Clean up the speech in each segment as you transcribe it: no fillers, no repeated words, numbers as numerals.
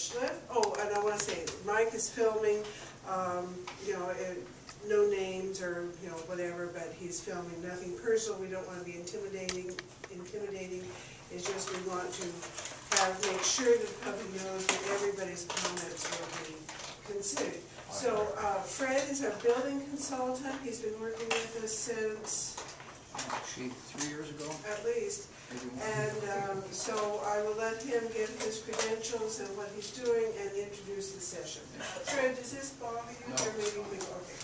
much left. Oh, and I want to say, Mike is filming, you know, no names or, you know, whatever, but he's filming nothing personal. We don't want to be intimidating. It's just we want to make sure that the public knows that everybody's comments will be considered. So Fred is our building consultant. He's been working with us since... Actually, 3 years ago? At least. And so I will let him give his credentials and what he's doing and introduce the session. Fred, does this bother you? No. Or maybe we okay.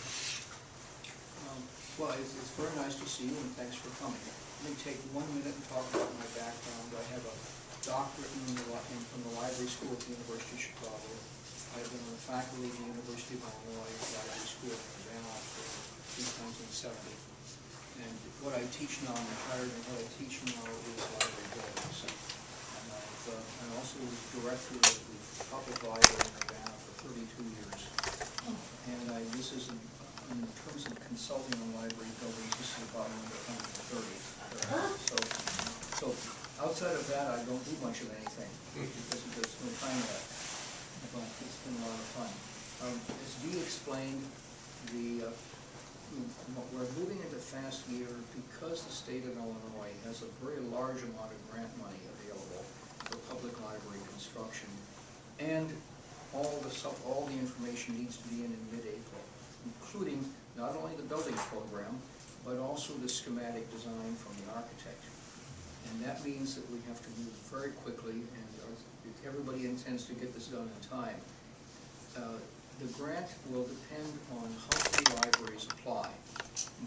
Well, it's very nice to see you, and thanks for coming. Let me take 1 minute and talk about my background. I have a doctorate from the Library School at the University of Chicago. I've been on the faculty at the University of Illinois Library School in Urbana since 1970. And what I teach now, I'm retired, and what I teach now is library buildings. And I'm also director of the Public Library in Urbana for 32 years. And this is, in terms of consulting on library buildings, this is about number 130. So outside of that, I don't do much of anything, because there's no time left. But it's been a lot of fun. As Dee explained, we're moving into fast year because the state of Illinois has a very large amount of grant money available for public library construction, and all the information needs to be in mid-April, including not only the building program, but also the schematic design from the architect. And that means that we have to move very quickly, and everybody intends to get this done in time. The grant will depend on how many libraries apply,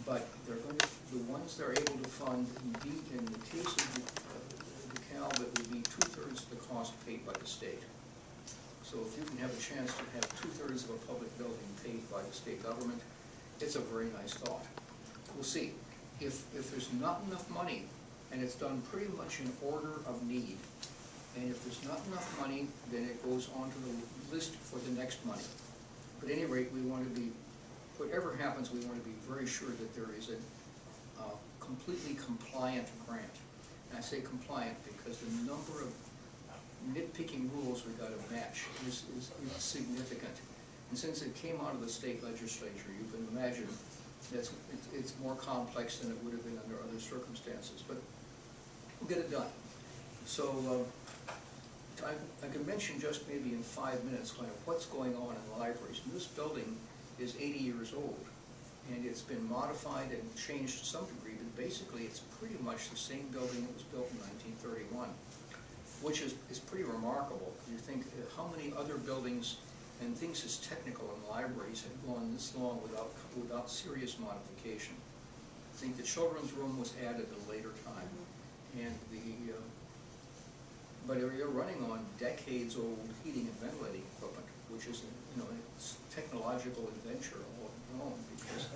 but they're going to, the ones they're able to fund, in the case of DeKalb, it would be 2/3 of the cost paid by the state. So if you can have a chance to have 2/3 of a public building paid by the state government, it's a very nice thought. We'll see. If there's not enough money, and it's done pretty much in order of need, and if there's not enough money, then it goes on to the list for the next money. But at any rate, we want to be, whatever happens, we want to be very sure that there is a completely compliant grant. And I say compliant because the number of nitpicking rules we've got to match is significant. And since it came out of the state legislature, you can imagine that it's more complex than it would have been under other circumstances. But we'll get it done. So I can mention just maybe in 5 minutes kind of what's going on in libraries. And this building is 80 years old, and it's been modified and changed to some degree, but basically it's pretty much the same building that was built in 1931, which is pretty remarkable. You think how many other buildings and things as technical in libraries have gone this long without serious modification. I think the children's room was added at a later time, and but you're running on decades-old heating and ventilating equipment, which is, you know, it's technological adventure all alone. Because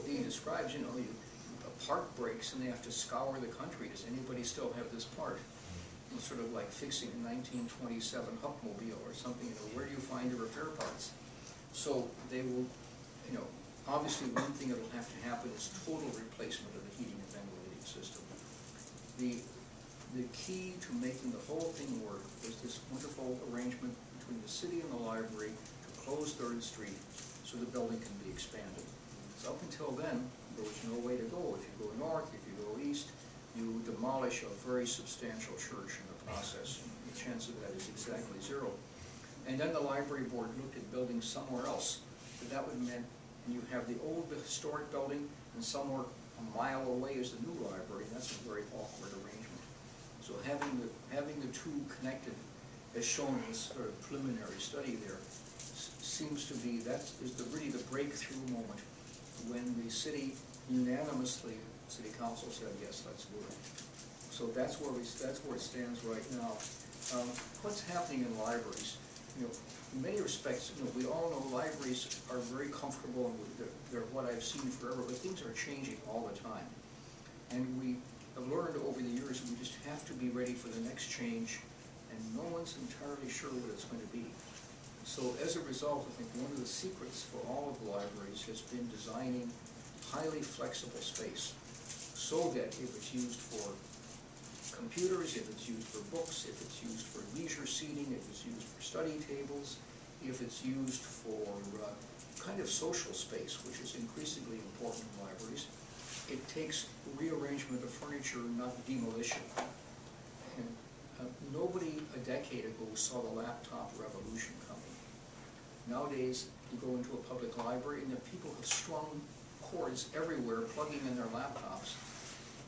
Dee describes, you know, a part breaks and they have to scour the country. Does anybody still have this part? It's sort of like fixing a 1927 Hupmobile or something. You know, where do you find the repair parts? So they will, you know, obviously one thing that will have to happen is total replacement of the heating and ventilating system. The key to making the whole thing work was this wonderful arrangement between the city and the library to close 3rd Street so the building can be expanded. So up until then, there was no way to go. If you go north, if you go east, you demolish a very substantial church in the process. And the chance of that is exactly 0. And then the library board looked at building somewhere else. But that would mean you have the old historic building, and somewhere a mile away is the new library. And that's a very awkward arrangement. So having the two connected, as shown in this sort of preliminary study there, seems to be, really the breakthrough moment when the city unanimously, city council said, yes, let's do it. So that's where it stands right now. What's happening in libraries? You know, in many respects, you know, we all know libraries are very comfortable, and they're what I've seen forever, but things are changing all the time. And we have learned over the years that we just have to be ready for the next change, and no one's entirely sure what it's going to be. So as a result, I think one of the secrets for all of the libraries has been designing highly flexible space, so that if it's used for computers, if it's used for books, if it's used for leisure seating, if it's used for study tables, if it's used for kind of social space, which is increasingly important in libraries. It takes rearrangement of furniture, not demolition. And nobody a decade ago saw the laptop revolution coming. Nowadays, you go into a public library and the people have strung cords everywhere plugging in their laptops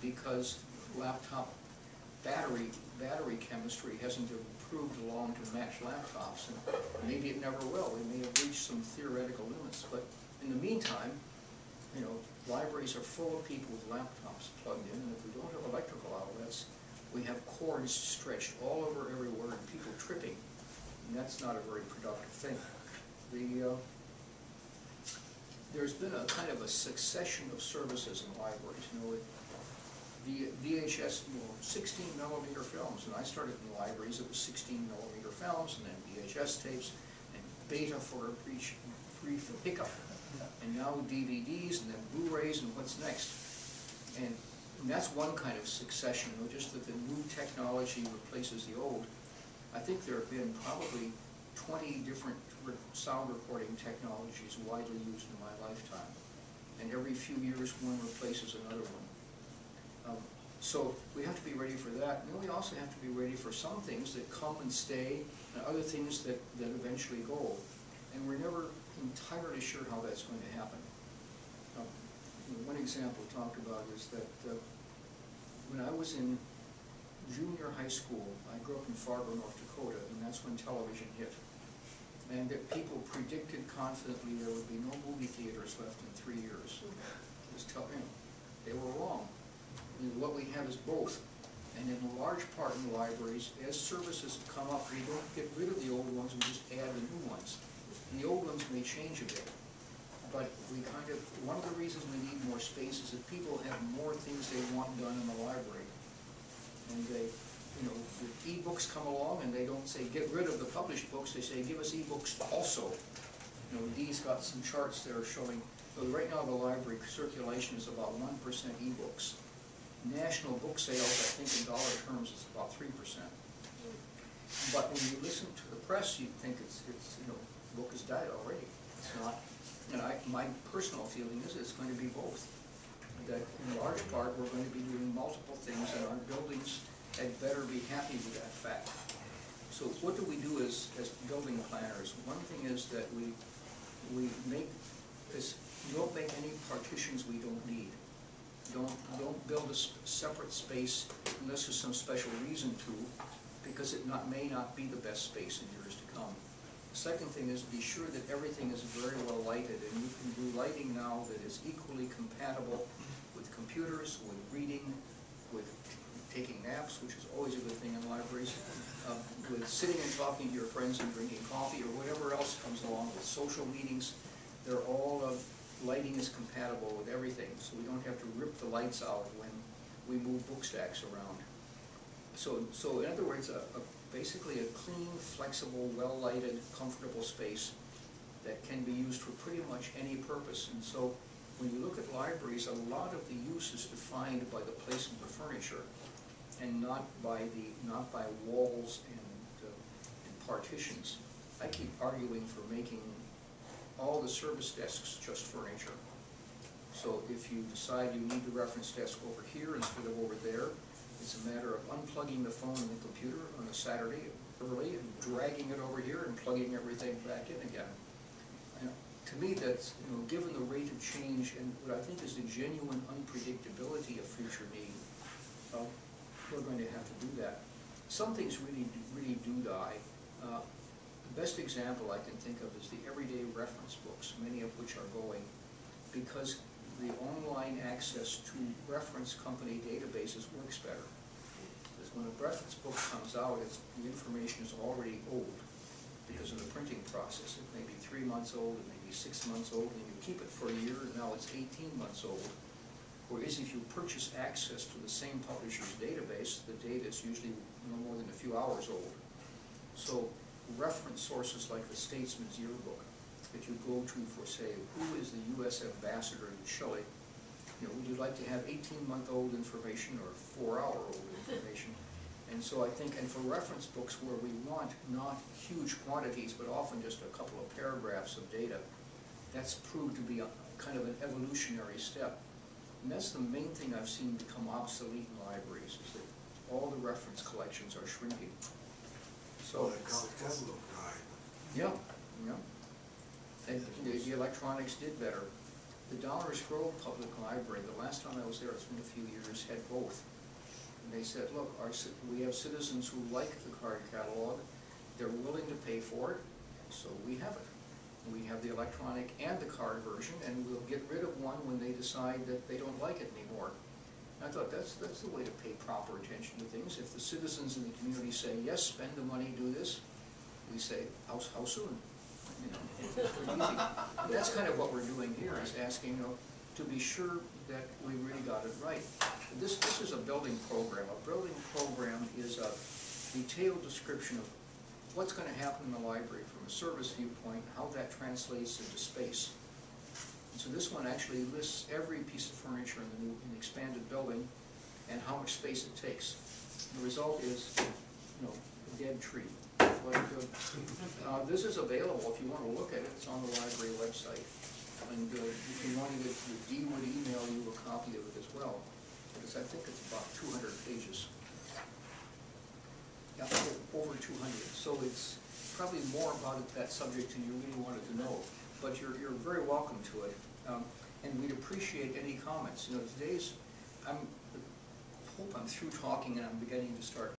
because laptop battery chemistry hasn't improved along to match laptops, and maybe it never will. We may have reached some theoretical limits, but in the meantime, you know, libraries are full of people with laptops plugged in, and if we don't have electrical outlets, we have cords stretched all over everywhere and people tripping, and that's not a very productive thing. There's been a kind of a succession of services in libraries. You know, VHS, 16mm films. When I started in libraries, it was 16mm films, and then VHS tapes, and beta for a brief pickup. And now DVDs, and then Blu-rays, and what's next? And that's one kind of succession, you know, just that the new technology replaces the old. I think there have been probably 20 different sound recording technologies widely used in my lifetime. And every few years, one replaces another one. So we have to be ready for that. And then we also have to be ready for some things that come and stay, and other things that eventually go. And we're never entirely sure how that's going to happen. One example talked about is that when I was in junior high school, I grew up in Fargo, North Dakota, and that's when television hit. And that people predicted confidently there would be no movie theaters left in 3 years. It was they were wrong. I mean, what we have is both. And in large part in libraries, as services come up, we don't get rid of the old ones, we just add the new ones. And the old ones may change a bit. But we kind of, one of the reasons we need more space is that people have more things they want done in the library. And they, you know, the e-books come along and they don't say get rid of the published books, they say give us e-books also. You know, Dee's got some charts there showing, so right now the library circulation is about 1% e-books. National book sales, I think in dollar terms, is about 3%. But when you listen to the press, you think it's you know, the book is dead already. It's not. And my personal feeling is it's going to be both. That in large part we're going to be doing multiple things, and our buildings had better be happy with that fact. So what do we do as building planners? One thing is that we don't make any partitions we don't need. Don't build a separate space unless there's some special reason to, because it may not be the best space in years to come. The second thing is be sure that everything is very well lighted, and you can do lighting now that is equally compatible with computers, with reading, with taking naps, which is always a good thing in libraries, with sitting and talking to your friends and drinking coffee, or whatever else comes along with social meetings. They're all lighting is compatible with everything, so we don't have to rip the lights out when we move book stacks around. So in other words, basically a clean, flexible, well-lighted, comfortable space that can be used for pretty much any purpose. And so when you look at libraries, a lot of the use is defined by the placement of furniture, and not by walls and partitions. I keep arguing for making all the service desks just furniture. So if you decide you need the reference desk over here instead of over there, it's a matter of unplugging the phone and the computer on a Saturday early and dragging it over here and plugging everything back in again. And to me, that's, you know, given the rate of change and what I think is the genuine unpredictability of future need, we're going to have to do that. Some things really do die. The best example I can think of is the everyday reference books, many of which are going, because the online access to reference company databases works better. Because when a reference book comes out, the information is already old because of the printing process. It may be 3 months old, it may be 6 months old, and you keep it for a year, and now it's 18 months old. Whereas if you purchase access to the same publisher's database, the data is usually no more than a few hours old. So reference sources like the Statesman's Yearbook that you go to for, say, who is the U.S. ambassador in Chile? You know, would you like to have 18-month-old information or 4-hour-old information? And so I think, and for reference books where we want not huge quantities, but often just a couple of paragraphs of data, that's proved to be a kind of an evolutionary step. And that's the main thing I've seen become obsolete in libraries, is that all the reference collections are shrinking. So, Well, the catalog guide. yeah, yeah. And the electronics did better. The Dollars Grove Public Library, the last time I was there, it's been a few years, had both. And they said, look, we have citizens who like the card catalog, they're willing to pay for it, so we have it. We have the electronic and the card version, and we'll get rid of one when they decide that they don't like it anymore. And I thought that's the way to pay proper attention to things. If the citizens in the community say, yes, spend the money, do this, we say, how soon? You know, pretty easy. And that's kind of what we're doing here, is asking, you know, to be sure that we really got it right. This is a building program. A building program is a detailed description of what's going to happen in the library from a service viewpoint, how that translates into space. And so this one actually lists every piece of furniture in the expanded building and how much space it takes. The result is, you know, a dead tree. But this is available if you want to look at it. It's on the library website. And if you wanted it, Dee would email you a copy of it as well, because I think it's about 200 pages. Yeah, over 200. So it's probably more about that subject than you really wanted to know. But you're very welcome to it, and we'd appreciate any comments. You know, I hope I'm through talking and I'm beginning to start